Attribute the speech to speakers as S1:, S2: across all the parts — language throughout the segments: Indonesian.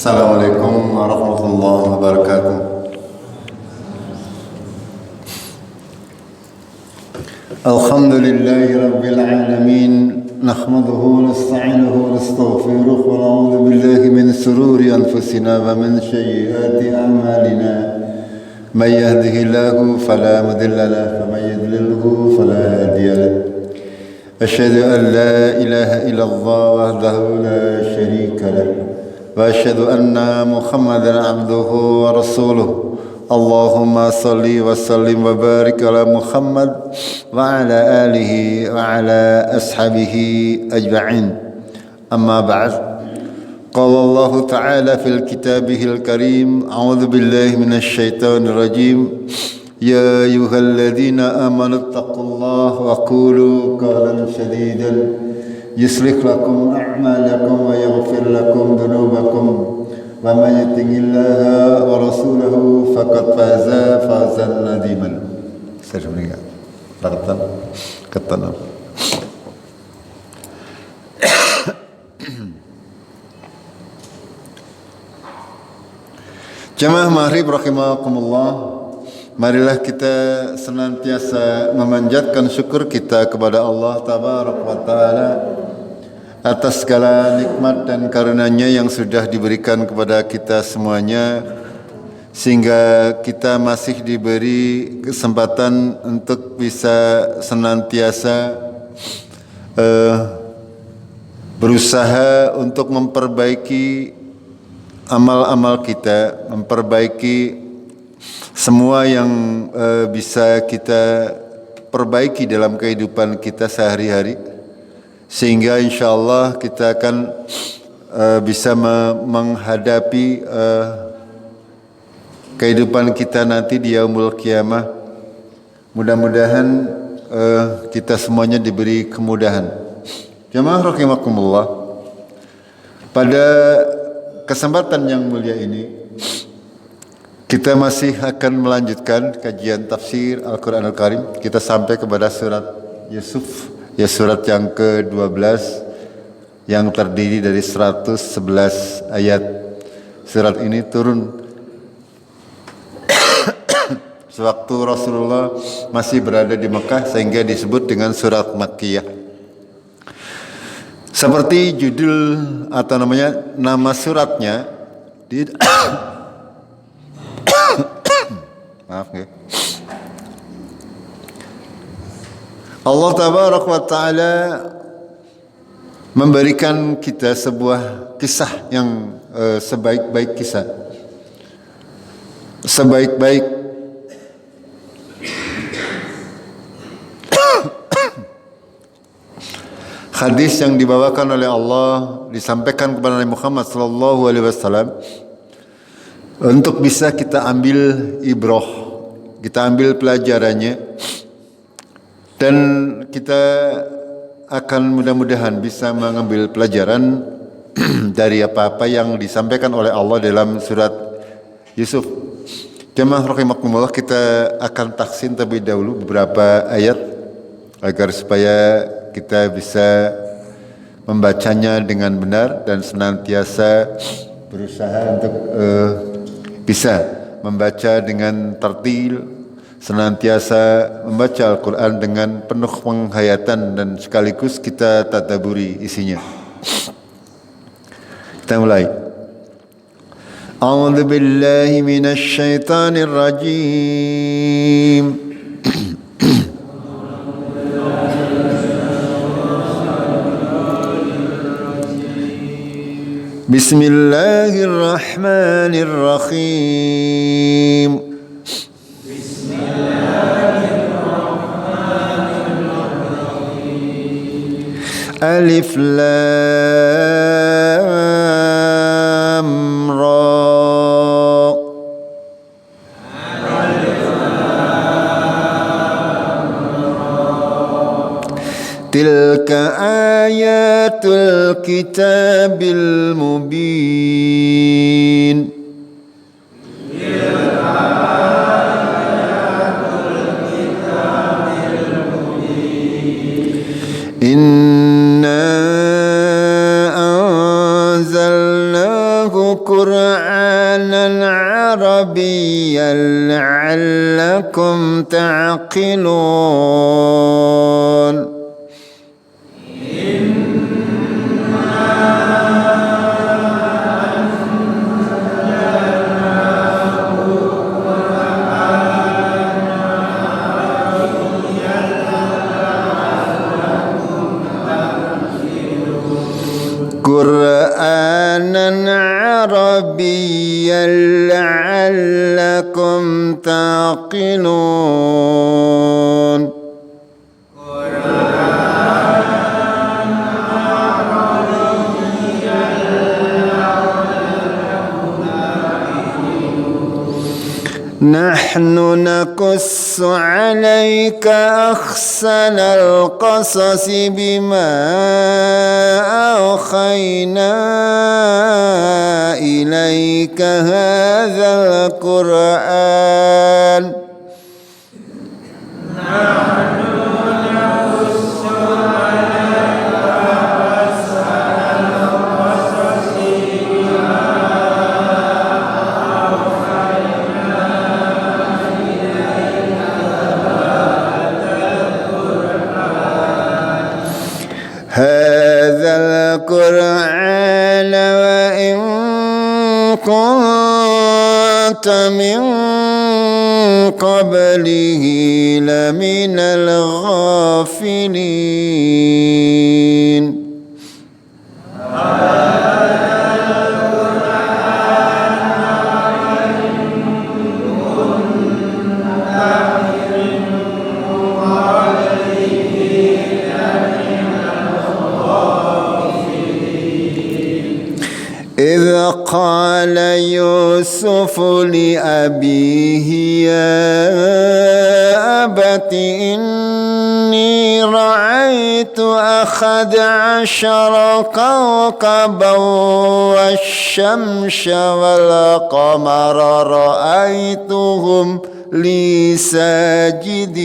S1: Assalamualaikum warahmatullahi wabarakatuh. Alhamdulillahi rabbil alamin. Nahmaduhu wa nasta'inuhu wa nastaghfiruh wa na'udzu billahi min shururi anfusina wa min sayyiati a'malina. May yahdihillahu fala mudilla lahu wa may yudlilhu fala hadiya lahu. Asyhadu an la ilaha illallah wahdahu la syarika lahu. وأشهد أن محمدا عبده ورسوله اللهم صل وسلم وبارك على محمد وعلى آله وعلى أصحابه أجمعين أما بعد قال الله تعالى في كتابه الكريم أعوذ بالله من الشيطان الرجيم يا أيها الذين آمنوا اتقوا الله وقولوا قولا سديدا يصلح لكم أعمالكم ويغفر لكم ذنوبكم ومن يطع الله ورسوله فقد فاز فوزا عظيما. Jamaah maghrib rahimakumullah, marilah kita senantiasa memanjatkan syukur kita kepada Allah Tabaraka wa Ta'ala atas segala nikmat dan karunia-Nya yang sudah diberikan kepada kita semuanya, sehingga kita masih diberi kesempatan untuk bisa senantiasa berusaha untuk memperbaiki amal-amal kita, memperbaiki semua yang bisa kita perbaiki dalam kehidupan kita sehari-hari, sehingga insya Allah kita akan bisa menghadapi kehidupan kita nanti di yaumul qiyamah. Mudah-mudahan kita semuanya diberi kemudahan. Jamaah rahimakumullah, pada kesempatan yang mulia ini kita masih akan melanjutkan kajian tafsir Al-Quran Al-Karim. Kita sampai kepada surat Yusuf, ya surat yang ke-12 yang terdiri dari 111 ayat. Surat ini turun sewaktu Rasulullah masih berada di Mekah, sehingga disebut dengan surat Makkiyah. Seperti judul atau nama suratnya maaf ya. Allah Tabaraka wa Ta'ala memberikan kita sebuah kisah yang sebaik-baik kisah, sebaik-baik hadis yang dibawakan oleh Allah, disampaikan kepada Nabi Muhammad SAW untuk bisa kita ambil ibrah, kita ambil pelajarannya, dan kita akan mudah-mudahan bisa mengambil pelajaran dari apa-apa yang disampaikan oleh Allah dalam surat Yusuf. Jamaah rahimakumullah, kita akan taksin terlebih dahulu beberapa ayat agar supaya kita bisa membacanya dengan benar dan senantiasa berusaha untuk bisa membaca dengan tartil, senantiasa membaca Al-Quran dengan penuh penghayatan dan sekaligus kita tadabburi isinya. Kita mulai. A'udzu billahi minasy syaithanir rajim. Bismillahirrahmanirrahim. Alif Lam Ra. Tilka ayatul kitabil mubin. Inna anzalnahu Qur'anan قرآنا عربيا لعلكم تعقلون. قرآنا عربيا لعلكم تعقلون. نحن نقص عليك أحسن القصص بما أوحينا إليك هذا القرآن. هذا القرآن وإن كنت من قبله لمن الغافلين. إذ قال يوسف لأبيه يا أبت إني رأيت 11 كوكبا والشمس والقمر رأيتهم لي ساجدين.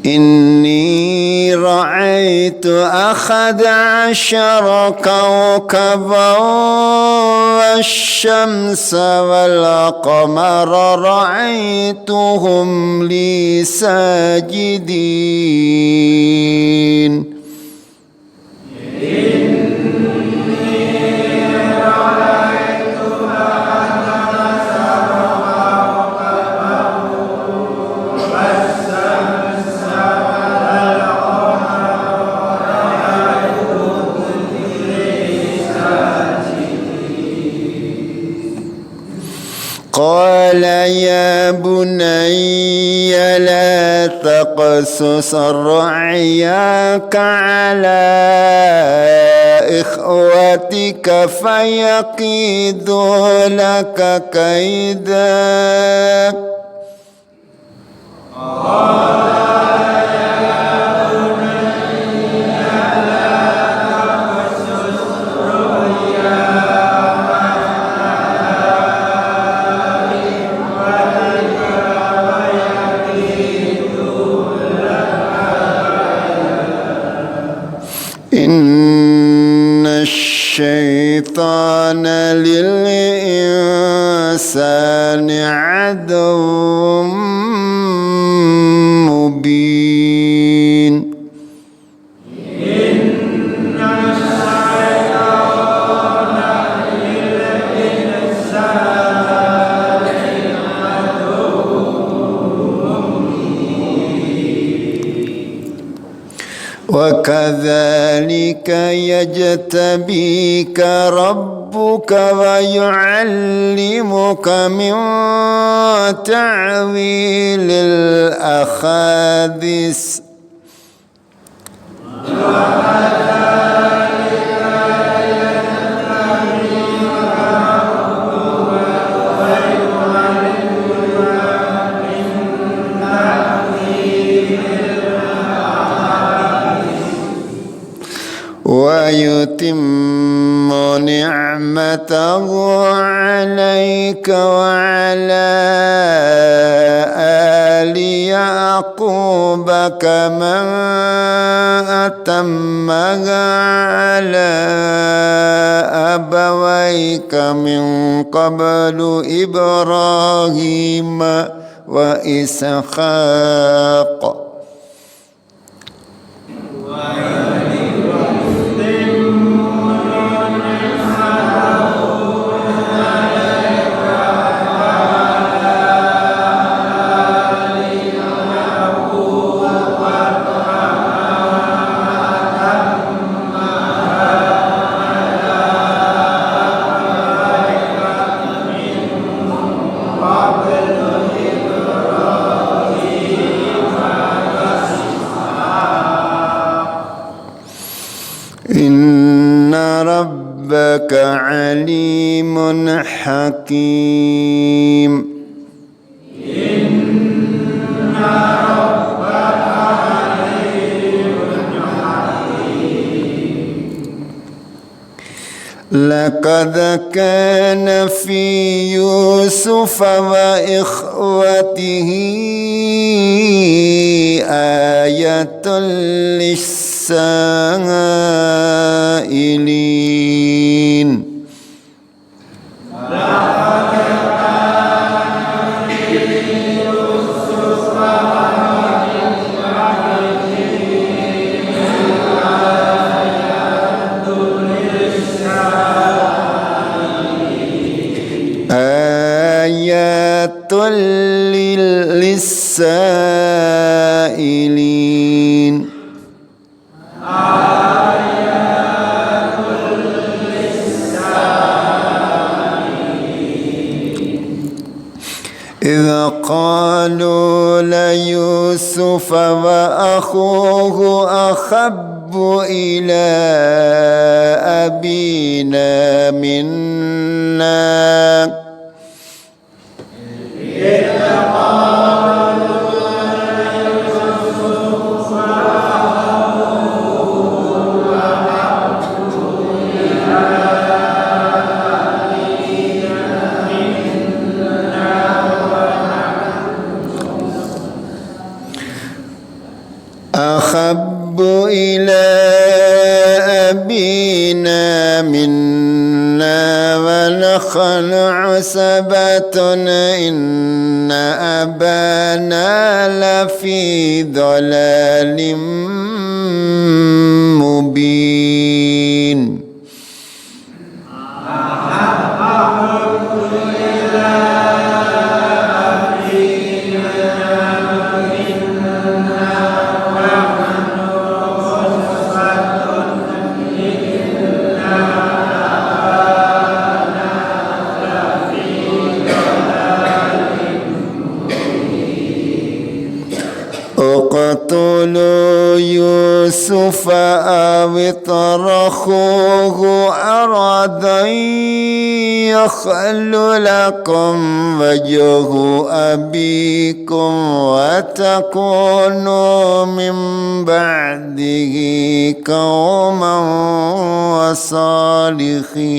S1: إني رأيت 11 كوكبا والشمس والقمر رأيتهم لي ساجدين. قال يا بني لا تقصص رؤياك على إخوتك فيكيدوا لك كيدا. إن الشيطان للإنسان عدو مبين. وكذلك يجتبيك ربك ويعلمك من تأويل الأحاديث نعمته عليك وعلى آل يعقوب كما أتمها على أبويك من قبل إبراهيم وإسحاق إن ربك عليم حكيم. إن ربك عليم حكيم. لقد كان في يوسف وإخوته آية للسائلين. آيات للسائلين. إذ قالوا ليوسف وأخوه أحب إلى أبينا منا أحب إلى أبينا منا ونحن عصبة إن أبانا لفي ضلال مبين. اقتلوا يوسف أو اطرحوه أرضا يخل لكم وجه أبيكم وتكونوا من بعده قوما وصالحين.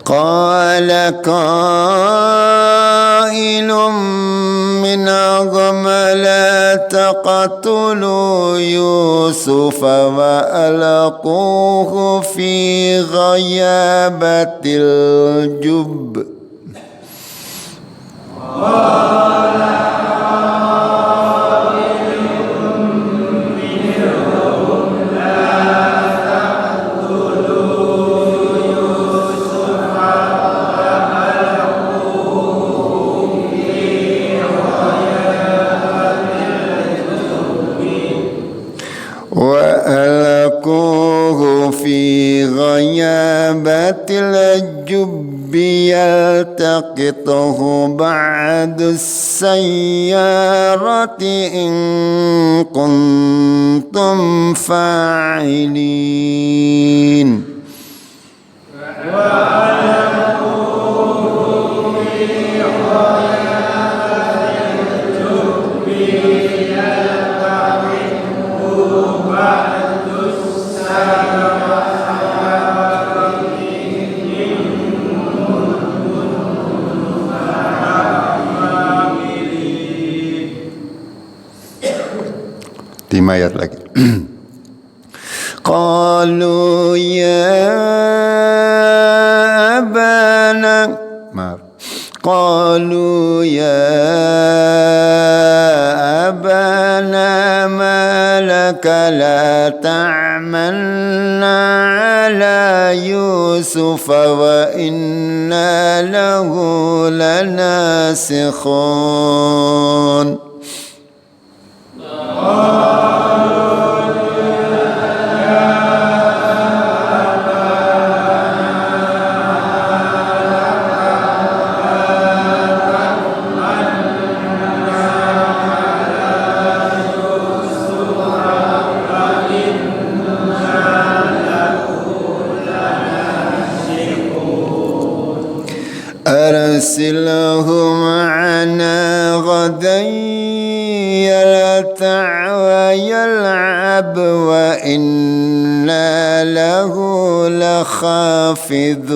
S1: قال قائل منهم لا تقتلوا يوسف وألقوه في غيابة الجب. وألقوه في غيابة الجب يلتقطه بعد السيارة إن كنتم فاعلين ayat lagi. Qalu ya abana, maaf. Qalu ya abana ma laka la ta'manna ala Yusuf wa inna lahu lanasikhun. أرسله معنا غدا يرتع ويلعب وإنا له لخافضون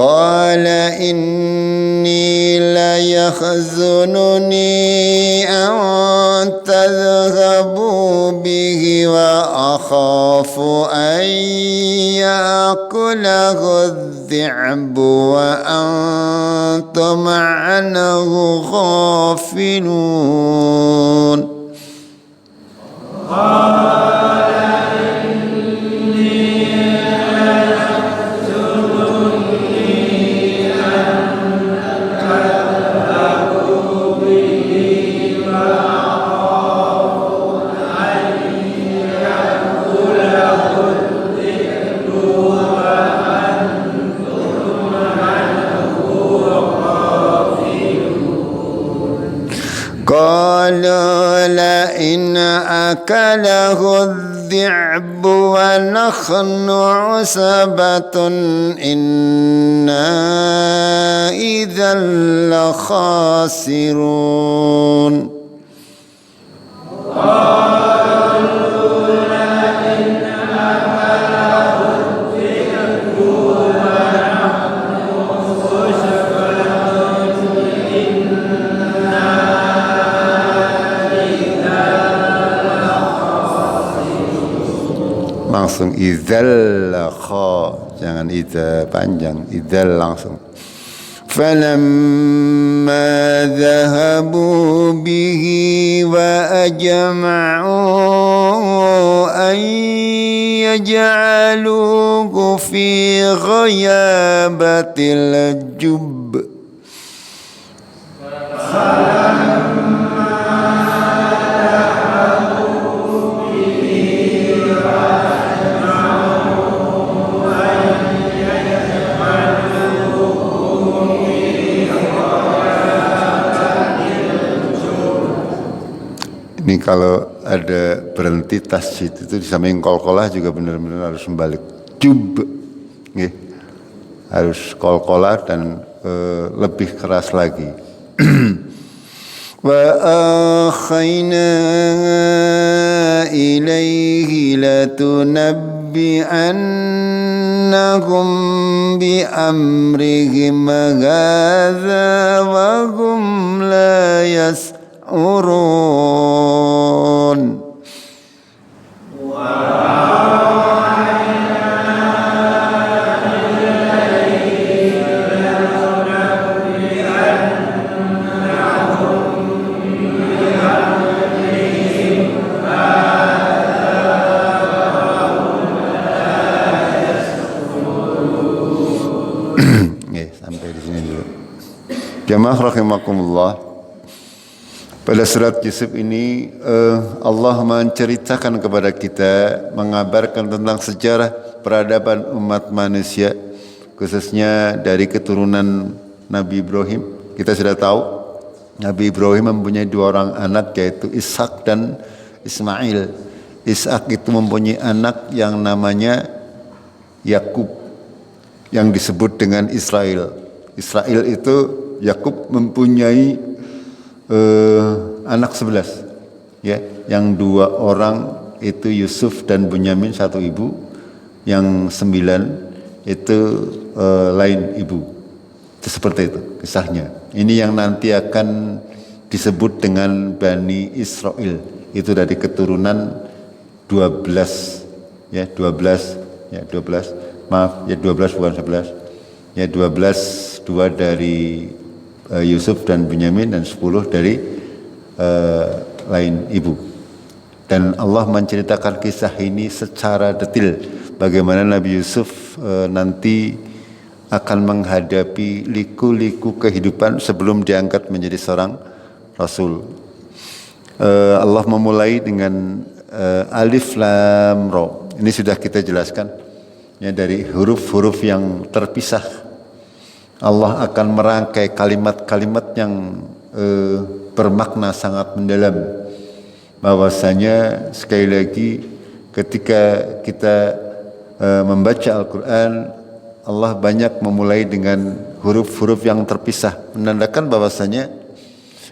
S1: قال إني ليحزنني أن تذهبوا به وأخاف أن يأكله الذئب وأنتم عنه غافلون قالوا لئن أكله الذئب ونحن عصبة إنا إذا لخاسرون langsung idzal kha, jangan idza panjang, idzal langsung. Falamma dhahabu bihi wa ajma'u an yaj'aluhu fi ghayabatil jubb. Ini kalau ada berhenti tasjid itu di samping qalqalah juga benar-benar harus membalik jub, harus qalqalah dan lebih keras lagi. Wa akhayna ilaihi latunabbi'annahum bi amrihim hadza wa hum la urun. Jamaah rahimakumullah. Pada surat Yusuf ini Allah menceritakan kepada kita, mengabarkan tentang sejarah peradaban umat manusia, khususnya dari keturunan Nabi Ibrahim. Kita sudah tahu Nabi Ibrahim mempunyai 2 orang anak, yaitu Ishak dan Ismail. Ishak itu mempunyai anak yang namanya Yakub, yang disebut dengan Israel. Israel itu Yakub mempunyai anak 11, ya, yang 2 orang itu Yusuf dan Bunyamin, satu ibu, yang 9 itu lain ibu. Itu seperti itu kisahnya. Ini yang nanti akan disebut dengan Bani Israel. Itu dari keturunan 12, ya 12, ya 12. Maaf, ya 12 bukan 11. Ya 12, 2 dari Yusuf dan Bunyamin, dan 10 dari lain ibu. Dan Allah menceritakan kisah ini secara detail, bagaimana Nabi Yusuf nanti akan menghadapi liku-liku kehidupan sebelum diangkat menjadi seorang Rasul. Allah memulai dengan Alif Lam Ra. Ini sudah kita jelaskan, ya, dari huruf-huruf yang terpisah. Allah akan merangkai kalimat-kalimat yang bermakna sangat mendalam. Bahwasanya sekali lagi ketika kita membaca Al-Quran, Allah banyak memulai dengan huruf-huruf yang terpisah, menandakan bahwasanya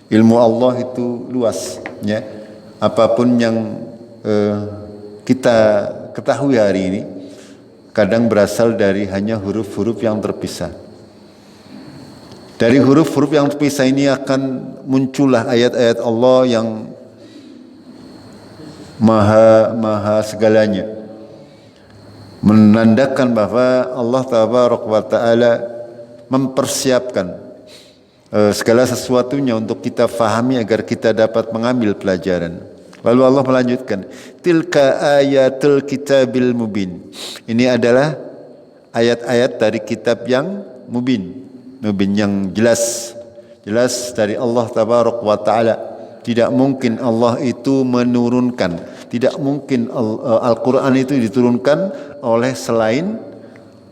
S1: ilmu Allah itu luas, ya. Apapun yang kita ketahui hari ini kadang berasal dari hanya huruf-huruf yang terpisah. Dari huruf-huruf yang terpisah ini akan muncullah ayat-ayat Allah yang maha segalanya, menandakan bahwa Allah Tabaraka wa Ta'ala mempersiapkan segala sesuatunya untuk kita fahami agar kita dapat mengambil pelajaran. Lalu Allah melanjutkan, tilka ayatul kitabil mubin. Ini adalah ayat-ayat dari kitab yang mubin, yang jelas dari Allah Tabaraka wa Ta'ala. Tidak mungkin Allah itu menurunkan, tidak mungkin Al-Quran itu diturunkan oleh selain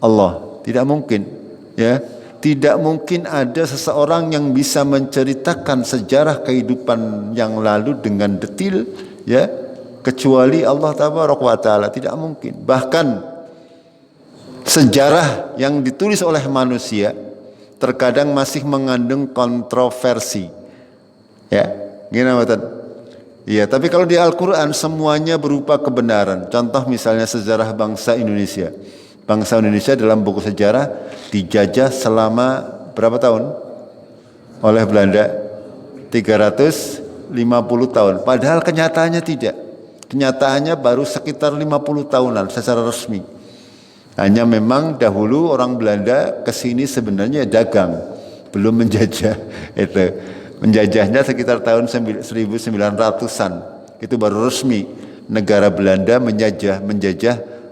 S1: Allah. Tidak mungkin, ya. Tidak mungkin ada seseorang yang bisa menceritakan sejarah kehidupan yang lalu dengan detail, ya, kecuali Allah Tabaraka wa Ta'ala. Tidak mungkin. Bahkan sejarah yang ditulis oleh manusia terkadang masih mengandung kontroversi, ya. Gimana, Pak? Iya, tapi kalau di Al-Quran semuanya berupa kebenaran. Contoh misalnya sejarah bangsa Indonesia. Bangsa Indonesia dalam buku sejarah dijajah selama berapa tahun oleh Belanda? 350 tahun. Padahal kenyataannya tidak. Kenyataannya baru sekitar 50 tahunan secara resmi. Hanya memang dahulu orang Belanda kesini sebenarnya dagang, belum menjajah. Itu menjajahnya sekitar tahun 1900-an. Itu baru resmi negara Belanda menjajah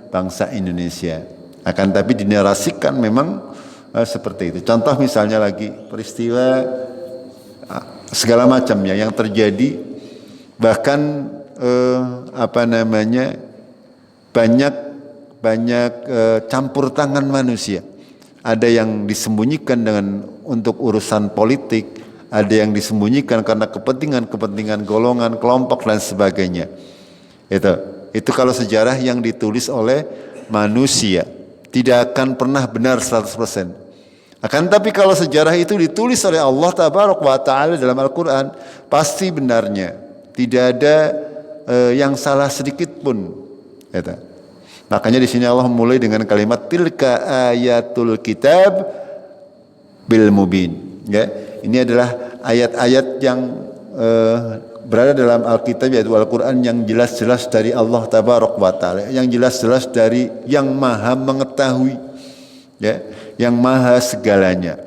S1: bangsa Indonesia. Akan tapi dinarasikan memang seperti itu. Contoh misalnya lagi peristiwa segala macamnya yang terjadi, bahkan banyak campur tangan manusia. Ada yang disembunyikan untuk urusan politik, ada yang disembunyikan karena kepentingan golongan, kelompok dan sebagainya. Itu kalau sejarah yang ditulis oleh manusia tidak akan pernah benar 100%. Akan tapi kalau sejarah itu ditulis oleh Allah Tabaraka wa Ta'ala dalam Al-Quran, pasti benarnya. Tidak ada yang salah sedikit pun. Makanya di sini Allah mulai dengan kalimat tilka ayatul kitab bil mubin. Ya, ini adalah ayat-ayat yang berada dalam Alkitab, yaitu Al-Quran, yang jelas-jelas dari Allah Tabaraka wa Ta'ala, yang jelas-jelas dari yang maha mengetahui, ya, yang maha segalanya.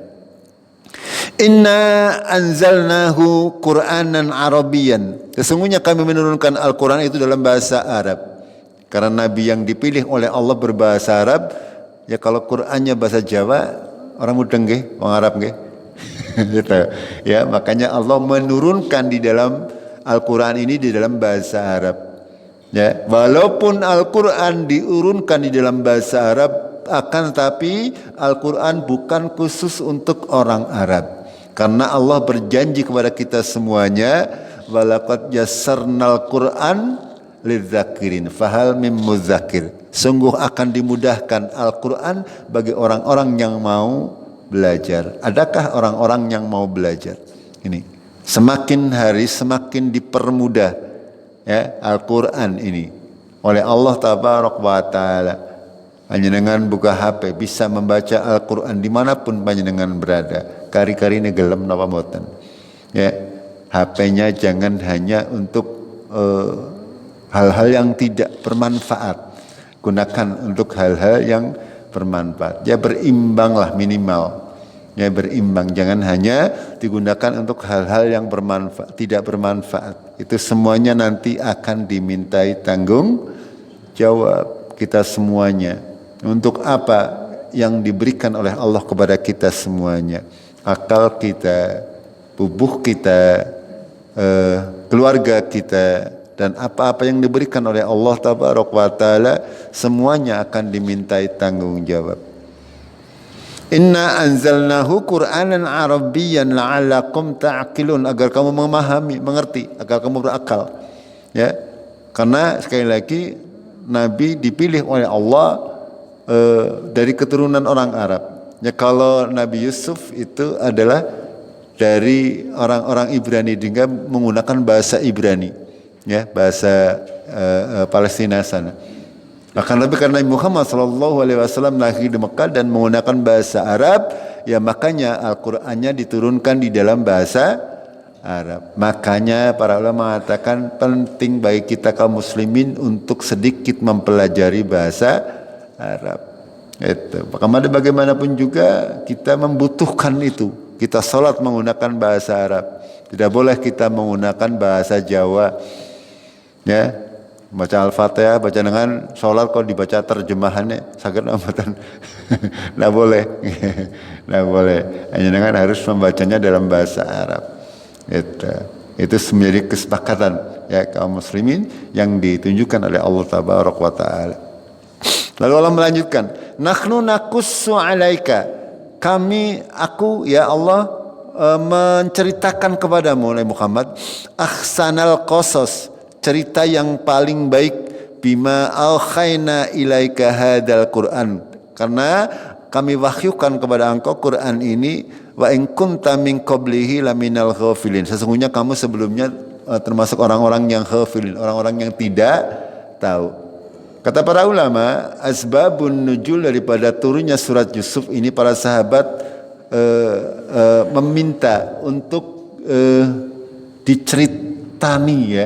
S1: Inna anzalnahu Qur'anan Arabiyan. Sesungguhnya kami menurunkan Al-Quran itu dalam bahasa Arab. Karena Nabi yang dipilih oleh Allah berbahasa Arab, ya kalau Qur'annya bahasa Jawa, orang mudeng nggih, orang Arab nggih. Gitu. Ya, makanya Allah menurunkan di dalam Al-Qur'an ini di dalam bahasa Arab. Ya, walaupun Al-Qur'an diurunkan di dalam bahasa Arab, akan tapi Al-Qur'an bukan khusus untuk orang Arab. Karena Allah berjanji kepada kita semuanya, walaqad yassarnal Qur'an lidzakirin fahal mim mudzakir. Sungguh akan dimudahkan Al-Qur'an bagi orang-orang yang mau belajar. Adakah orang-orang yang mau belajar? Ini semakin hari semakin dipermudah ya Al-Qur'an ini oleh Allah tabaraka wa taala. Panjenengan buka HP bisa membaca Al-Qur'an dimanapun panjenengan berada. Kari-kari ini gelem napa mboten. Ya, HP-nya jangan hanya untuk hal-hal yang tidak bermanfaat. Gunakan untuk hal-hal yang bermanfaat. Ya berimbanglah minimal. Ya berimbang, jangan hanya digunakan untuk hal-hal yang bermanfaat, tidak bermanfaat. Itu semuanya nanti akan dimintai tanggung jawab kita semuanya. Untuk apa yang diberikan oleh Allah kepada kita semuanya? Akal kita, tubuh kita, keluarga kita, dan apa-apa yang diberikan oleh Allah tabaraka wa taala semuanya akan dimintai tanggung jawab. Inna anzalnahu Qur'anan Arabiyyan la'allakum ta'qilun, agar kamu memahami, mengerti, agar kamu berakal. Ya. Karena sekali lagi Nabi dipilih oleh Allah dari keturunan orang Arab. Ya, kalau Nabi Yusuf itu adalah dari orang-orang Ibrani dengan menggunakan bahasa Ibrani, ya bahasa Palestina sana. Akan lebih karena Nabi Muhammad SAW lahir di Mekah dan menggunakan bahasa Arab, ya makanya Al-Qur'annya diturunkan di dalam bahasa Arab. Makanya para ulama mengatakan penting bagi kita kaum muslimin untuk sedikit mempelajari bahasa Arab. Itu. Karena bagaimanapun juga kita membutuhkan itu. Kita salat menggunakan bahasa Arab. Tidak boleh kita menggunakan bahasa Jawa. Ya, baca Al-Fatihah, baca dengan salat kok dibaca terjemahannya sakit amatan. Tidak boleh. Tidak boleh. Hanya dengan harus membacanya dalam bahasa Arab. Itu menjadi kesepakatan ya kaum muslimin yang ditunjukkan oleh Allah tabaraka wa taala. Lalu Allah melanjutkan, nahnu naqussu 'alaika. Aku ya Allah menceritakan kepadamu oleh Muhammad ahsanal qasas, cerita yang paling baik, bima aukhayna ilaika hadzal Qur'an. Karena kami wahyukan kepada engkau Quran ini, wa in kunta min qablihi laminal ghafilin. Sesungguhnya kamu sebelumnya termasuk orang-orang yang ghafilin, orang-orang yang tidak tahu. Kata para ulama, asbabun nuzul daripada turunnya surat Yusuf ini, para sahabat meminta untuk diceritani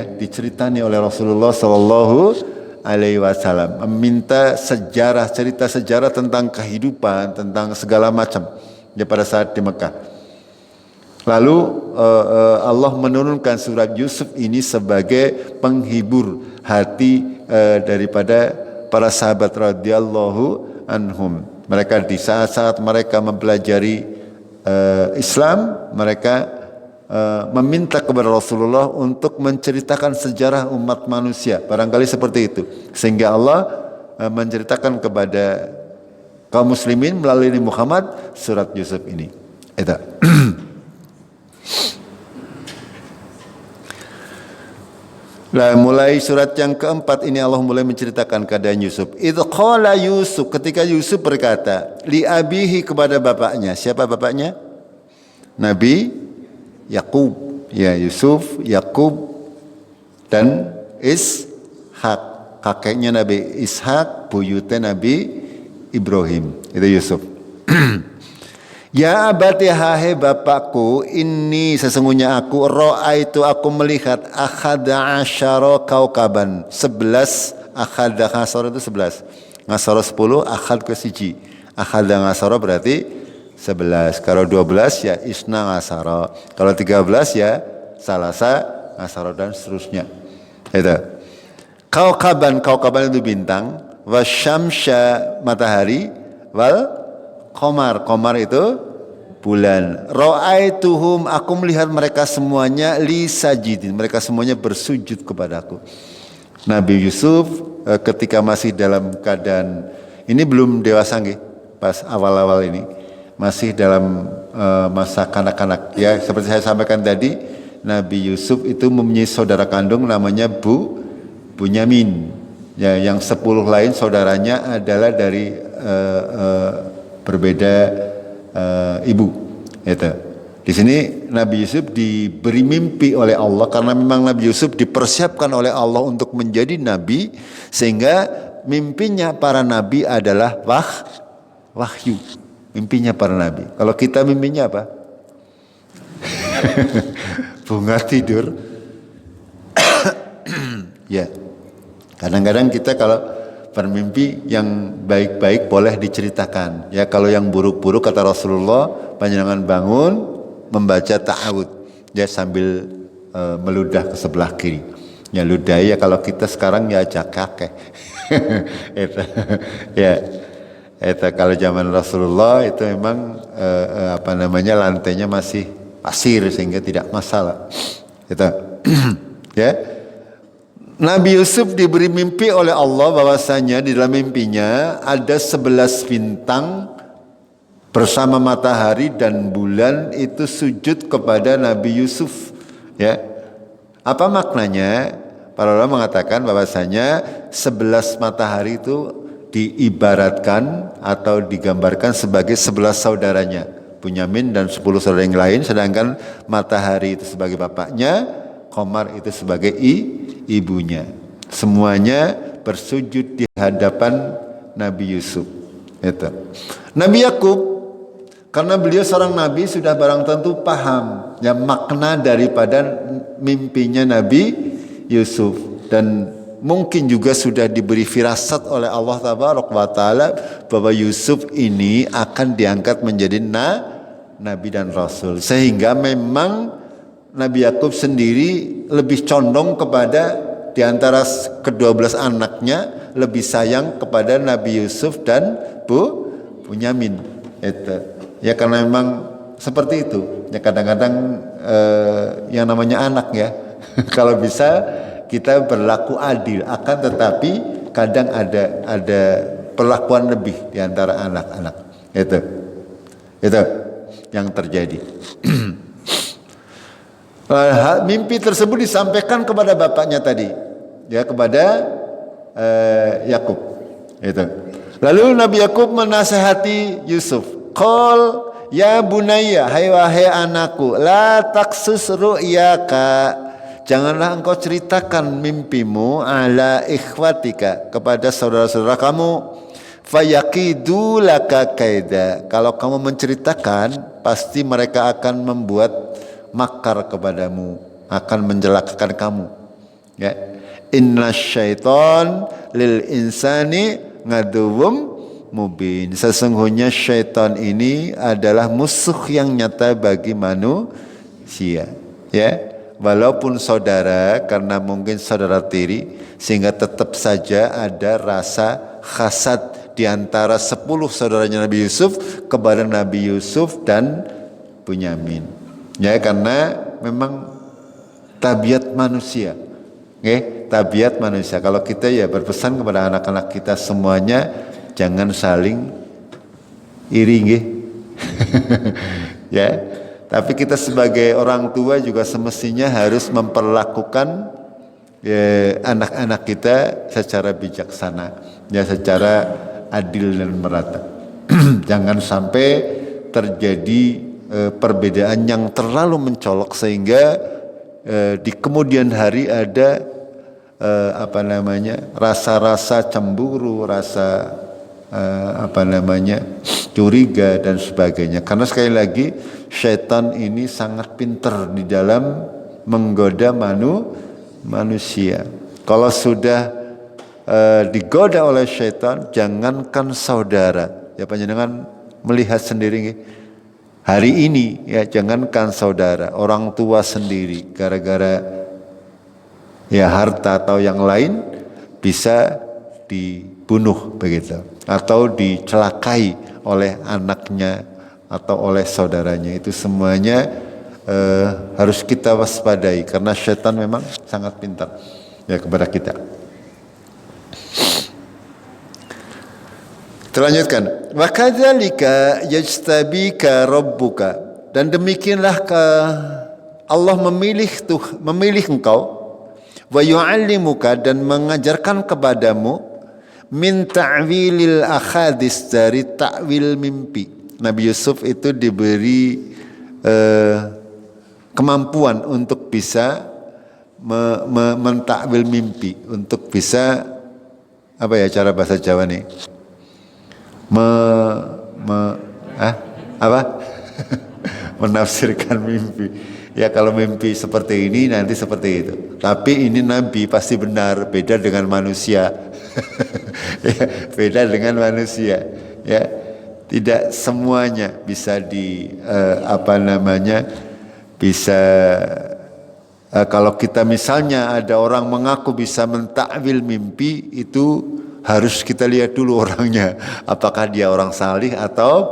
S1: oleh Rasulullah Sallallahu Alaihi Wasallam, meminta cerita sejarah tentang kehidupan, tentang segala macam ya pada saat di Mekah. Lalu Allah menurunkan surat Yusuf ini sebagai penghibur hati daripada para sahabat radhiyallahu anhum. Mereka di saat-saat mereka mempelajari Islam, mereka meminta kepada Rasulullah untuk menceritakan sejarah umat manusia, barangkali seperti itu, sehingga Allah menceritakan kepada kaum muslimin melalui Muhammad surat Yusuf ini. Itu. Lah mulai surat yang keempat ini Allah mulai menceritakan keadaan Yusuf. Idz qala Yusuf, ketika Yusuf berkata li abihi, kepada bapaknya. Siapa bapaknya? Nabi Yakub. Ya, Yusuf, Yakub dan Ishak. Kakeknya Nabi Ishak, buyutnya Nabi Ibrahim. Itu Yusuf. Ya abati, hai bapakku, ini sesungguhnya aku ra'aitu, aku melihat akhada asyara kaukaban, 11. Akhada ngasara itu 11, ngasara 10, akhad ke siji. Akhada ngasara berarti 11. Kalau 12 ya isna ngasara, kalau 13 ya salasa ngasara, dan seterusnya. Itu kaukaban itu bintang, wasyamsya matahari, wal Komar itu bulan. Ra'aituhum, aku melihat mereka semuanya li sajidin, mereka semuanya bersujud kepadaku. Nabi Yusuf ketika masih dalam keadaan ini belum dewasa nggih, pas awal-awal ini masih dalam masa kanak-kanak ya, seperti saya sampaikan tadi, Nabi Yusuf itu mempunyai saudara kandung namanya Bunyamin. Ya, yang 10 lain saudaranya adalah dari berbeda ibu. Itu. Di sini Nabi Yusuf diberi mimpi oleh Allah karena memang Nabi Yusuf dipersiapkan oleh Allah untuk menjadi nabi, sehingga mimpinya para nabi adalah wahyu. Mimpinya para nabi. Kalau kita mimpinya apa? Bunga tidur. Ya. Kadang-kadang kita kalau bermimpi yang baik-baik boleh diceritakan. Ya, kalau yang buruk-buruk kata Rasulullah, panjenengan bangun membaca ta'awud ya sambil meludah ke sebelah kiri. Ya ludah ya, kalau kita sekarang ya jakake. Itu ya. Itu kalau zaman Rasulullah itu memang lantainya masih pasir sehingga tidak masalah. Itu ya. Nabi Yusuf diberi mimpi oleh Allah bahwasanya di dalam mimpinya ada 11 bintang bersama matahari dan bulan itu sujud kepada Nabi Yusuf. Ya. Apa maknanya? Para ulama mengatakan bahwasanya 11 matahari itu diibaratkan atau digambarkan sebagai 11 saudaranya, Bunyamin dan 10 saudara yang lain, sedangkan matahari itu sebagai bapaknya, Qamar itu sebagai ibunya. Semuanya bersujud di hadapan Nabi Yusuf. Itu. Nabi Yakub, karena beliau seorang nabi, sudah barang tentu paham ya makna daripada mimpinya Nabi Yusuf, dan mungkin juga sudah diberi firasat oleh Allah Tabaraka wa Ta'ala bahwa Yusuf ini akan diangkat menjadi nabi dan rasul, sehingga memang Nabi Yakub sendiri lebih condong kepada di antara ke-12 anaknya lebih sayang kepada Nabi Yusuf dan Bunyamin. Itu. Ya karena memang seperti itu. Ya kadang-kadang yang namanya anak ya. Kalau bisa kita berlaku adil, akan tetapi kadang ada perlakuan lebih di antara anak-anak. Itu yang terjadi. Mimpi tersebut disampaikan kepada bapaknya tadi, ya kepada Yakub. Itu. Lalu Nabi Yakub menasihati Yusuf, "Qul ya bunayya, hai wahai anakku, la taksus ru'yaka, janganlah engkau ceritakan mimpimu ala ikhwatika kepada saudara-saudara kamu, fayaqidu laka kaida, kalau kamu menceritakan pasti mereka akan membuat makar kepadamu, akan menjelakakan kamu. Ya. Inna syaitan lil insani ngaduwum mubin. Sesungguhnya syaitan ini adalah musuh yang nyata bagi manusia. Ya. Walaupun saudara, karena mungkin saudara tiri, sehingga tetap saja ada rasa hasad di antara 10 saudaranya Nabi Yusuf kepada Nabi Yusuf dan Bunyamin. Ya karena memang tabiat manusia. Tabiat manusia. Kalau kita ya berpesan kepada anak-anak kita semuanya jangan saling iri ya. Tapi kita sebagai orang tua juga semestinya harus memperlakukan anak-anak kita secara bijaksana, ya secara adil dan merata. Jangan sampai terjadi perbedaan yang terlalu mencolok sehingga di kemudian hari ada rasa-rasa cemburu, rasa curiga dan sebagainya. Karena sekali lagi syaitan ini sangat pintar di dalam menggoda manusia. Kalau sudah digoda oleh syaitan, jangankan saudara, ya panjenengan melihat sendiri hari ini, ya jangankan saudara, orang tua sendiri gara-gara ya harta atau yang lain bisa dibunuh begitu, atau dicelakai oleh anaknya atau oleh saudaranya. Itu semuanya harus kita waspadai karena syaitan memang sangat pintar ya kepada kita. Terlanjutkan. Wa kadzalika yajtabika rabbuka, dan demikianlah Allah memilih engkau, wa yu'allimuka, dan mengajarkan kepadamu, min ta'wilil akhadis, dari ta'wil mimpi. Nabi Yusuf itu diberi kemampuan untuk bisa mentakwil mimpi, untuk bisa apa ya cara bahasa Jawa nih? Menafsirkan mimpi. Ya kalau mimpi seperti ini nanti seperti itu. Tapi ini Nabi pasti benar, beda dengan manusia. Ya, beda dengan manusia. Ya, tidak semuanya bisa bisa kalau kita misalnya ada orang mengaku bisa mentakwil mimpi, itu harus kita lihat dulu orangnya, apakah dia orang salih atau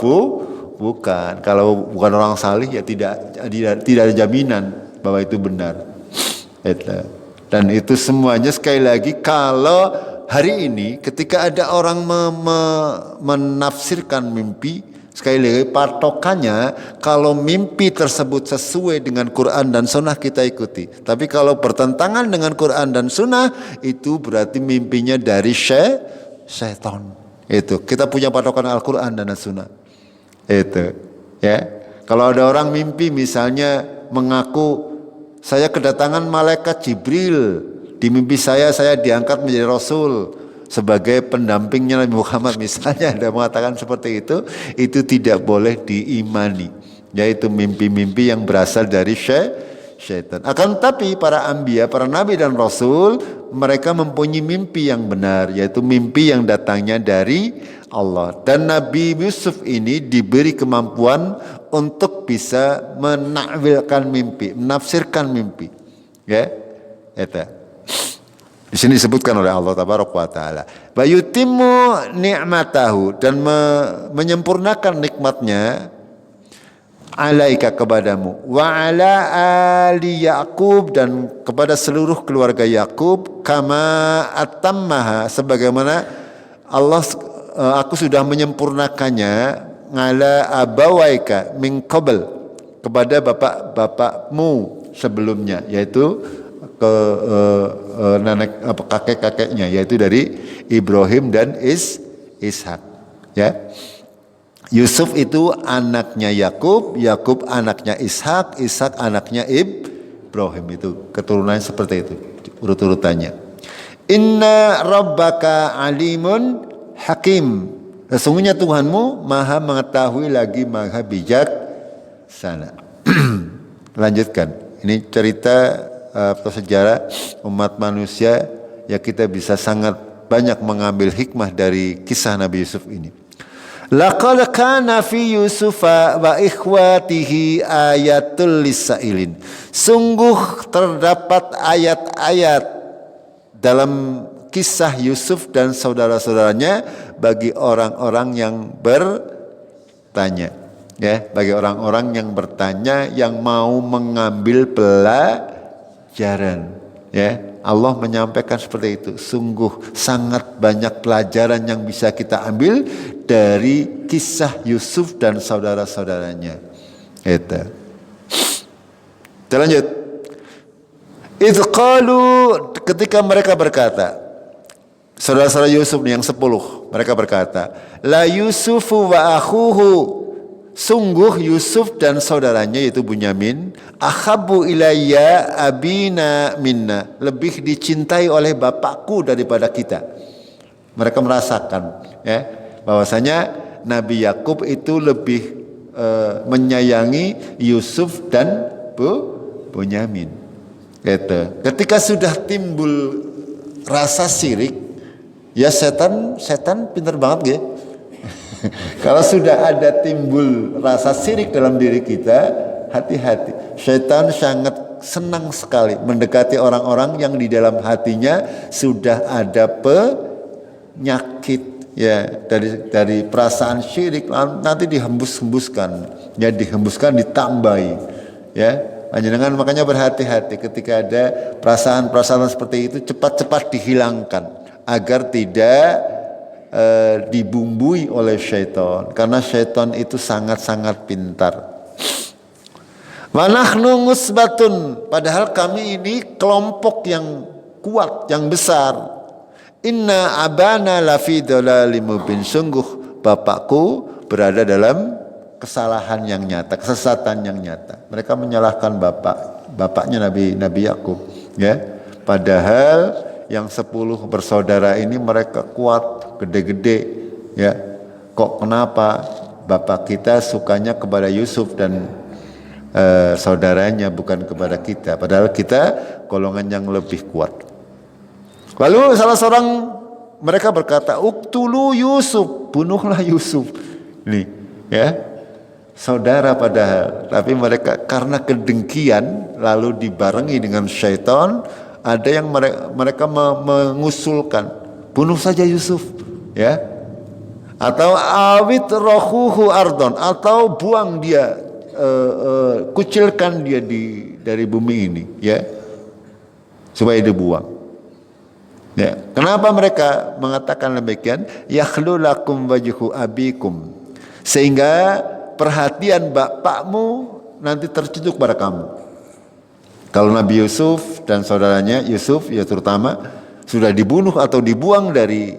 S1: bukan. Kalau bukan orang salih ya tidak ada jaminan bahwa itu benar. Dan itu semuanya sekali lagi, kalau hari ini ketika ada orang menafsirkan mimpi, sekali lagi patokannya kalau mimpi tersebut sesuai dengan Quran dan Sunnah kita ikuti. Tapi kalau bertentangan dengan Quran dan Sunnah, itu berarti mimpinya dari syaitan. Itu kita punya patokan Al-Quran dan Sunnah. Itu ya. Kalau ada orang mimpi misalnya mengaku saya kedatangan malaikat Jibril, di mimpi saya diangkat menjadi Rasul sebagai pendampingnya Nabi Muhammad, misalnya ada mengatakan seperti itu tidak boleh diimani, yaitu mimpi-mimpi yang berasal dari syaitan. Akan tetapi para anbiya, para nabi dan rasul, mereka mempunyai mimpi yang benar, yaitu mimpi yang datangnya dari Allah. Dan Nabi Yusuf ini diberi kemampuan untuk bisa menakwilkan mimpi, menafsirkan mimpi. Ya, itu. Di sini disebutkan oleh Allah Tabaraka wa Ta'ala, wa yutimmu ni'matahu, dan menyempurnakan nikmatnya alaika, kepadamu, wa ala ali Yaqub, dan kepada seluruh keluarga Yaqub, kama atammaha, sebagaimana aku sudah menyempurnakannya, ngala abawaika min qabl, kepada bapak-bapakmu sebelumnya, yaitu kakek-kakeknya, yaitu dari Ibrahim dan Ishak. Ya, Yusuf itu anaknya Yakub, Yakub anaknya Ishak, Ishak anaknya Ibrahim. Itu keturunannya seperti itu urut-urutannya. Inna rabbaka alimun hakim, sesungguhnya Tuhanmu maha mengetahui lagi maha bijak sana. Lanjutkan, ini cerita atau sejarah umat manusia ya, kita bisa sangat banyak mengambil hikmah dari kisah Nabi Yusuf ini. Laqad kana fi Yusufa wa ikhwatihi ayatul lisailin, sungguh terdapat ayat-ayat dalam kisah Yusuf dan saudara-saudaranya bagi orang-orang yang bertanya, ya, bagi orang-orang yang bertanya, yang mau mengambil pelajaran, ya. Allah menyampaikan seperti itu. Sungguh sangat banyak pelajaran yang bisa kita ambil dari kisah Yusuf dan saudara-saudaranya. Itu. Kita lanjut. Idz qalu, ketika mereka berkata, saudara-saudara Yusuf yang 10, mereka berkata, la Yusufu wa akhuhu, sungguh Yusuf dan saudaranya yaitu Bunyamin, ahabbu ilayya abina minna, lebih dicintai oleh bapakku daripada kita. Mereka merasakan, ya, bahwasanya Nabi Yakub itu lebih menyayangi Yusuf dan Bunyamin. Gitu. Ketika sudah timbul rasa syirik, ya setan pintar banget, ya. Kalau sudah ada timbul rasa syirik dalam diri kita, hati-hati. Syaitan sangat senang sekali mendekati orang-orang yang di dalam hatinya sudah ada penyakit ya dari perasaan syirik nanti dihembuskan ditambahi ya. Panjenengan makanya berhati-hati ketika ada perasaan-perasaan seperti itu, cepat-cepat dihilangkan agar tidak dibumbui oleh syaitan, karena syaitan itu sangat-sangat pintar. Wa nahnu ngusbatun, padahal kami ini kelompok yang kuat, yang besar. Inna abana lafi dhalalim mubin, sungguh bapakku berada dalam kesalahan yang nyata, kesesatan yang nyata. Mereka menyalahkan bapaknya Nabi Yakub, ya. Padahal yang 10 bersaudara ini mereka kuat, gede-gede, ya. Kok kenapa bapak kita sukanya kepada Yusuf dan saudaranya, bukan kepada kita? Padahal kita golongan yang lebih kuat. Lalu salah seorang mereka berkata, "Uktulu Yusuf, bunuhlah Yusuf." Nih, ya. Saudara padahal, tapi mereka karena kedengkian lalu dibarengi dengan syaitan, ada yang mereka mengusulkan, bunuh saja Yusuf, ya. Atau awit rohuhu ardon, atau buang dia, kucilkan dia dari bumi ini, ya, supaya dibuang. Ya, kenapa mereka mengatakan demikian? Yakhlu lakum wajhu abikum, sehingga perhatian bapakmu nanti tertuju pada kamu. Kalau Nabi Yusuf dan saudaranya Yusuf, ya terutama, sudah dibunuh atau dibuang dari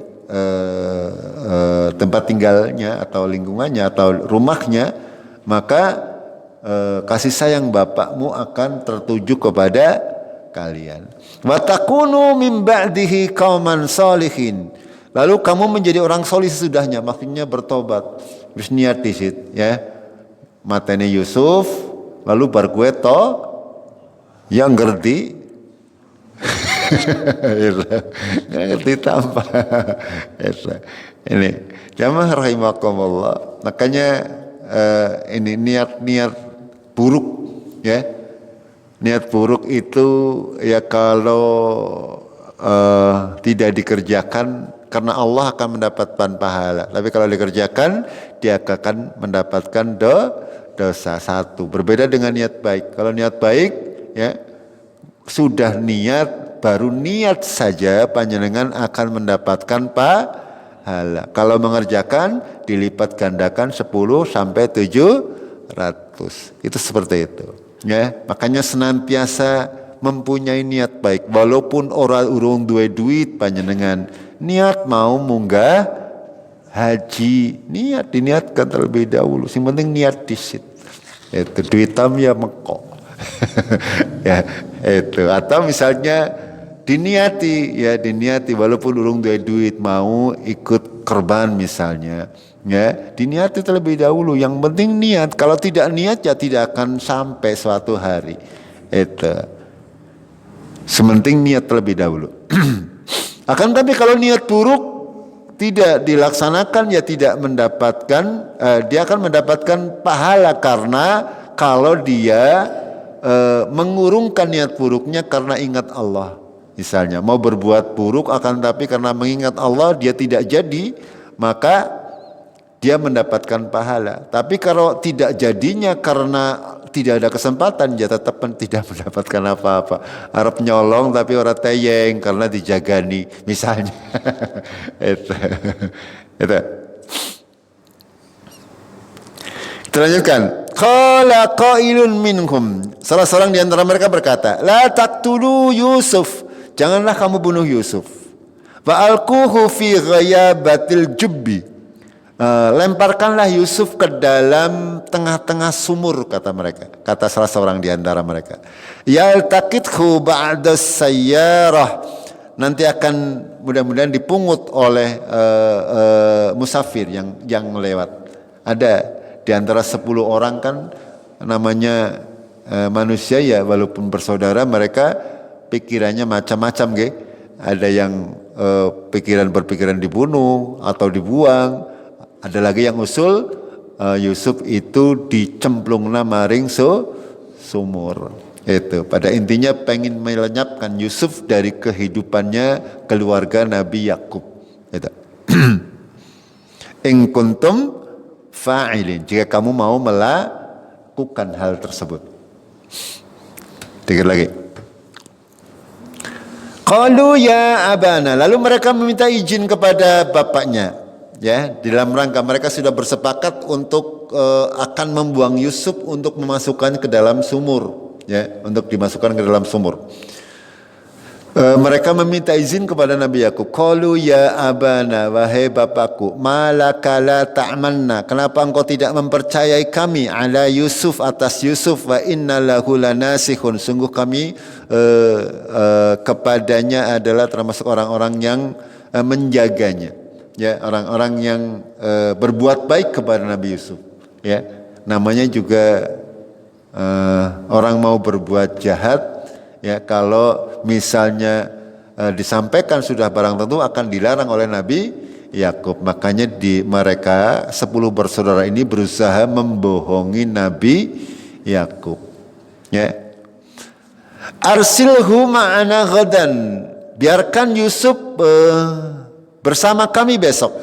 S1: tempat tinggalnya atau lingkungannya atau rumahnya, maka kasih sayang bapakmu akan tertuju kepada kalian. Wa takunu min ba'dihi qauman sholihin. Lalu kamu menjadi orang solih sesudahnya, maksudnya bertobat. Terus niat disit, ya. Matene Yusuf, lalu bar gue to yang ngerti. Ngerti tanpa. Ini jamaah rahimakumullah. Makanya ini niat-niat buruk, ya. Niat buruk itu ya kalau tidak dikerjakan, karena Allah akan mendapatkan pahala. Tapi kalau dikerjakan, dia akan mendapatkan dosa. Satu, berbeda dengan niat baik. Kalau niat baik, ya sudah niat, baru niat saja panjenengan akan mendapatkan pahala. Kalau mengerjakan, dilipat gandakan 10 sampai 700. Itu seperti itu. Ya, makanya senantiasa mempunyai niat baik, walaupun orang urung duwe duit panjenengan, niat mau munggah haji, diniatkan terlebih dahulu. Yang penting niat disit. Itu duitam ya mekok. Ya, itu. Atau misalnya diniati walaupun urung duwe duit, mau ikut korban misalnya. Ya, diniati terlebih dahulu. Yang penting niat. Kalau tidak niat ya tidak akan sampai suatu hari. Itu. Sementing niat terlebih dahulu. Akan tapi kalau niat buruk tidak dilaksanakan, ya tidak mendapatkan. Dia akan mendapatkan pahala, karena kalau dia mengurungkan niat buruknya karena ingat Allah. Misalnya mau berbuat buruk, akan tapi karena mengingat Allah dia tidak jadi, maka dia mendapatkan pahala. Tapi kalau tidak jadinya karena tidak ada kesempatan, dia tetap tidak mendapatkan apa-apa. Arep nyolong tapi orang teyeng karena dijagani misalnya. Itu. Kita lanjutkan. Qala qailun minhum, salah seorang di antara mereka berkata, la taqtulu Yusuf, janganlah kamu bunuh Yusuf. Wa alquhu fi ghayabatil jubbi, lemparkanlah Yusuf ke dalam tengah-tengah sumur, kata mereka. Kata salah seorang di antara mereka, yaltaqithu ba'da sayyarah, nanti akan mudah-mudahan dipungut oleh musafir yang lewat. Ada di antara 10 orang kan namanya manusia, ya walaupun bersaudara, mereka pikirannya macam-macam, ge. Ada yang berpikiran dibunuh atau dibuang. Ada lagi yang usul Yusuf itu dicemplungna maring sumur. Itu pada intinya pengen melenyapkan Yusuf dari kehidupannya keluarga Nabi Yakub. Itu. In kuntum fa'ilin, jika kamu mau melakukan hal tersebut. Dikit lagi. Qalu ya abana, lalu mereka meminta izin kepada bapaknya, ya, dalam rangka mereka sudah bersepakat untuk akan membuang Yusuf untuk memasukkan ke dalam sumur, ya, untuk dimasukkan ke dalam sumur. Mereka meminta izin kepada Nabi Yakub. Qalu ya abana, wahai bapakku, malaka la ta'manna, kenapa engkau tidak mempercayai kami ala Yusuf, atas Yusuf, wa inna lahu lanasihun, sungguh kami kepadanya adalah termasuk orang-orang yang menjaganya, ya, orang-orang yang berbuat baik kepada Nabi Yusuf, ya. Namanya juga orang mau berbuat jahat, ya, kalau misalnya disampaikan sudah barang tentu akan dilarang oleh Nabi Yakub. Makanya mereka 10 bersaudara ini berusaha membohongi Nabi Yakub, ya. Arsilhu ma'ana ghadan, biarkan Yusuf bersama kami besok.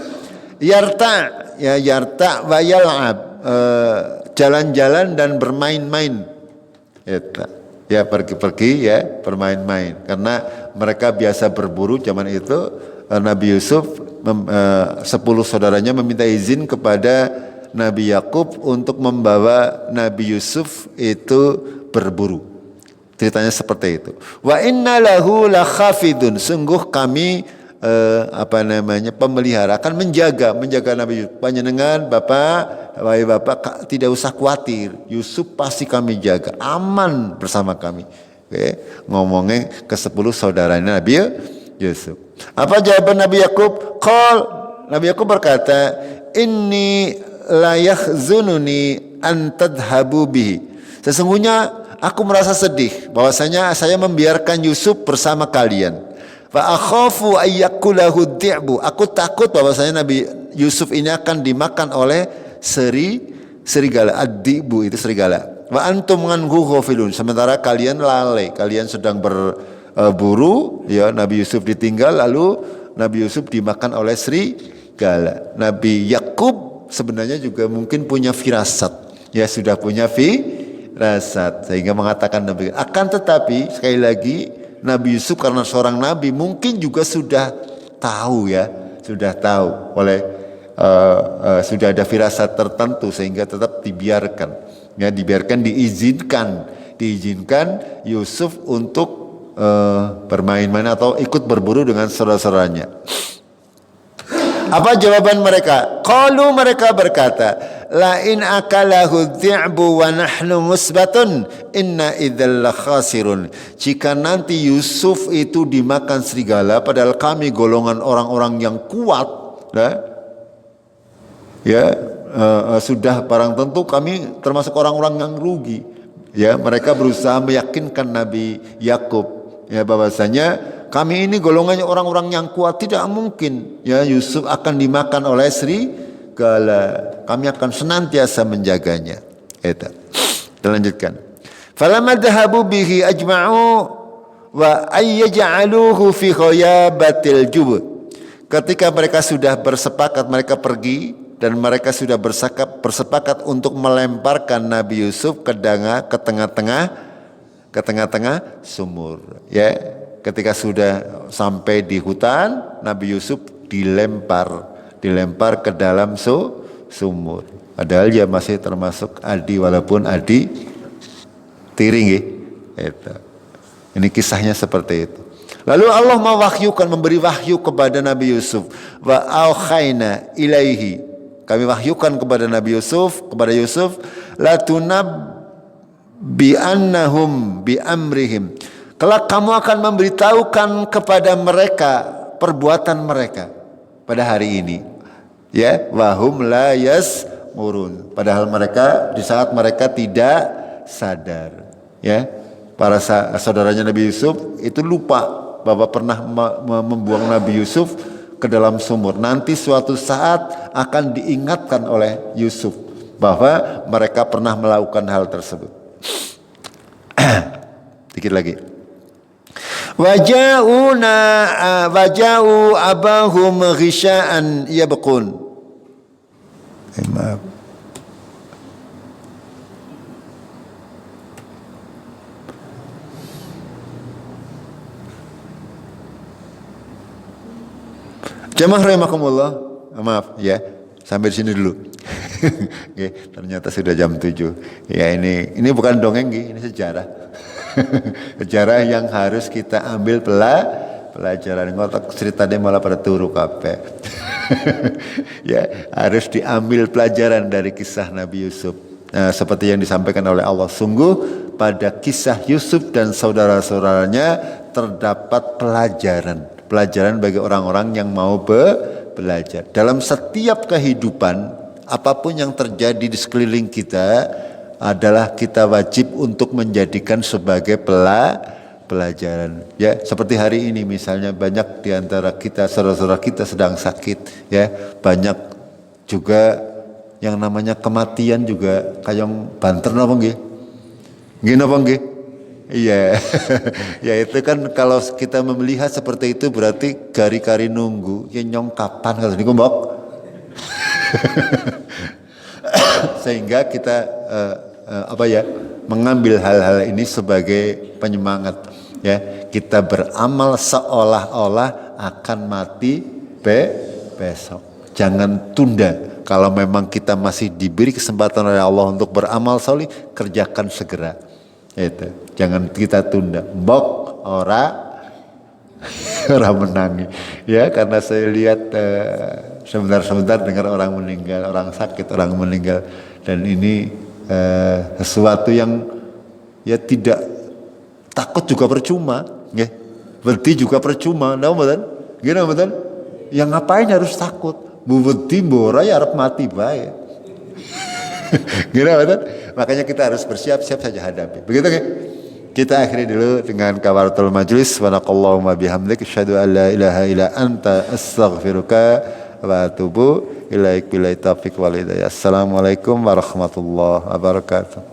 S1: Yarta, ya, yarta wa yal'ab, jalan-jalan dan bermain-main. Ya, pergi-pergi, ya, bermain-main. Karena mereka biasa berburu zaman itu. Nabi Yusuf 10 saudaranya meminta izin kepada Nabi Yakub untuk membawa Nabi Yusuf itu berburu. Ceritanya seperti itu. Wa inna lahu lakhafidun, sungguh kami pemelihara, akan menjaga Nabi Yusuf. Panjenengan wahai bapak, tidak usah khawatir, Yusuf pasti kami jaga, aman bersama kami. Oke, ngomongnya ke 10 saudaranya Nabi Yusuf. Apa jawaban Nabi Yakub? Nabi Yakub berkata, inni la yakhzununi an tadhhabu bihi, sesungguhnya aku merasa sedih bahwasanya saya membiarkan Yusuf bersama kalian. Fa akhafu ayyakulahu dhi'bu, aku takut bahwasanya Nabi Yusuf ini akan dimakan oleh serigala. Ad-dhi'bu itu serigala. Wa antum anhu ghafilun, sementara kalian lalai, kalian sedang berburu, ya, Nabi Yusuf ditinggal lalu Nabi Yusuf dimakan oleh serigala. Nabi Yakub sebenarnya juga mungkin punya firasat, ya, sudah punya firasat sehingga mengatakan demikian. Akan tetapi sekali lagi Nabi Yusuf karena seorang nabi mungkin juga sudah tahu, ya, sudah tahu sudah ada firasat tertentu sehingga tetap dibiarkan, ya, diizinkan Yusuf untuk bermain-main atau ikut berburu dengan saudara-saudaranya. Apa jawaban mereka? Qalu, mereka berkata, la in akalahu dhi'bu wa nahnu musbatun inna idzal khasirun. Jika nanti Yusuf itu dimakan serigala padahal kami golongan orang-orang yang kuat, sudah barang tentu kami termasuk orang-orang yang rugi. Ya, mereka berusaha meyakinkan Nabi Yakub, ya, bahwasanya kami ini golongannya orang-orang yang kuat, tidak mungkin, ya, Yusuf akan dimakan oleh serigala. Kami akan senantiasa menjaganya. Kita lanjutkan. Falamma dhahabu bihi ajma'u wa ayyaj'aluhu fi ghayabatil jub. Ketika mereka sudah bersepakat, mereka pergi dan mereka sudah bersepakat untuk melemparkan Nabi Yusuf ke tengah-tengah sumur, ya. Ketika sudah sampai di hutan, Nabi Yusuf dilempar ke dalam sumur. Padahal dia masih termasuk adi, walaupun adi tiring, itu. Ini kisahnya seperti itu. Lalu Allah memberi wahyu kepada Nabi Yusuf. Wa aukhayna ilaihi, kami wahyukan kepada Nabi Yusuf, la tunabbi annahum bi amrihim, kelak kamu akan memberitahukan kepada mereka perbuatan mereka pada hari ini, ya, wahum la yasmurun, padahal mereka di saat mereka tidak sadar, ya. Para saudaranya Nabi Yusuf itu lupa bahwa pernah membuang Nabi Yusuf ke dalam sumur. Nanti suatu saat akan diingatkan oleh Yusuf bahwa mereka pernah melakukan hal tersebut. Dikit lagi. Waja'u abahum ghisya'an yabqun. Maaf. Jamaah rahimakumullah. Maaf ya, sampai di sini dulu. Oke, ternyata sudah jam 7. Ya ini bukan dongeng, ini sejarah. Sejarah yang harus kita ambil pelajaran. Ngotak ceritanya malah pada turu kabeh. Ya, harus diambil pelajaran dari kisah Nabi Yusuf. Nah, seperti yang disampaikan oleh Allah, sungguh pada kisah Yusuf dan saudara-saudaranya terdapat pelajaran bagi orang-orang yang mau belajar. Dalam setiap kehidupan, apapun yang terjadi di sekeliling kita adalah kita wajib untuk menjadikan sebagai pelajaran. Ya, seperti hari ini misalnya banyak di antara kita, saudara-saudara kita sedang sakit, ya. Banyak juga yang namanya kematian juga kayong banter napa nggih? Nggih napa nggih? Iya, ya itu kan kalau kita melihat seperti itu berarti gari-gari nunggu, ya nyong kapan kalau niku mbok. Sehingga kita mengambil hal-hal ini sebagai penyemangat, ya. Kita beramal seolah-olah akan mati besok. Jangan tunda. Kalau memang kita masih diberi kesempatan oleh Allah untuk beramal solih, kerjakan segera. Itu, jangan kita tunda. Mbok ora menangi, ya, karena saya lihat sebentar dengar orang meninggal, orang sakit, orang meninggal, dan ini sesuatu yang ya tidak takut juga percuma, ya, berhenti juga percuma, nah betul, gimana betul? Yang ngapain harus takut? Bubeti bora ya harap mati baik. Gimana betul? Makanya kita harus bersiap-siap saja hadapi. Begitu kan? Kita akhiri dulu dengan kafaratul majlis. Subhanakallahumma bihamdik asyhadu an la ilaha illa anta astaghfiruka wa atubu ilaik. Billahi taufiq wal hidayah. Assalamualaikum warahmatullahi wabarakatuh.